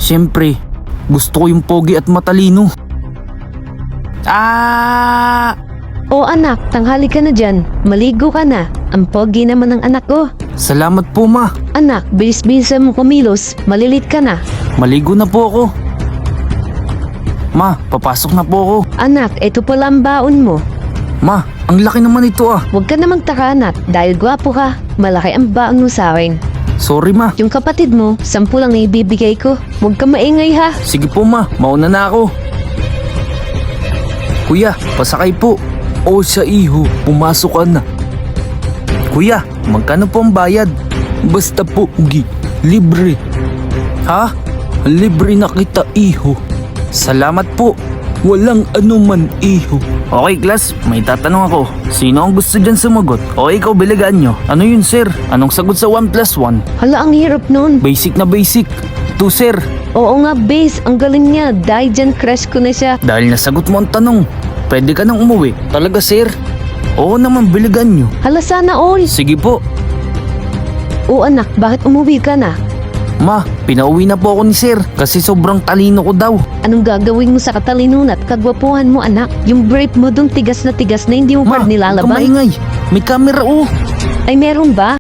Siyempre, gusto ko yung pogi at matalino. O anak, tanghali ka na dyan. Maligo ka na. Ang pogi naman ng anak ko. Salamat po, ma. Anak, bilis-bilisan mo kumilos. Malilit ka na. Maligo na po ako. Ma, papasok na po ako. Anak, ito pala ang baon mo. Ma, ang laki naman ito ah. Huwag ka na magtaka anak, dahil gwapo ka. Malaki ang baon mo sa akin. Sorry ma. Yung kapatid mo, 10 lang na ibibigay ko. Huwag ka maingay ha. Sige po ma, mauna na ako. Kuya, pasakay po. O sa iho, pumasok ka na. Kuya, magkano po ang bayad? Basta po, libre. Ha? Libre na kita, iho. Salamat po. Walang anuman, iho. Okay, class, may tatanong ako. Sino ang gusto dyan sumagot? O ikaw, biligan nyo. Ano yun, sir? Anong sagot sa 1 plus 1? Hala, ang hirap nun. Basic na basic. 2, sir. Oo nga, base. Ang galing niya. Dahil dyan, crush ko na siya. Dahil nasagot mo ang tanong, pwede ka nang umuwi. Talaga, sir? Oo naman, biligan nyo. Hala, sana all. Sige po. O anak, bakit umuwi ka na? Ma, pinauwi na po ako ni sir kasi sobrang talino ko daw. Anong gagawin mo sa katalinuhan at kagwapuhan mo anak? Yung brief mo dong tigas na hindi mo pa Ma, huwag kang nilalaban? maingay. May camera oh. Ay meron ba?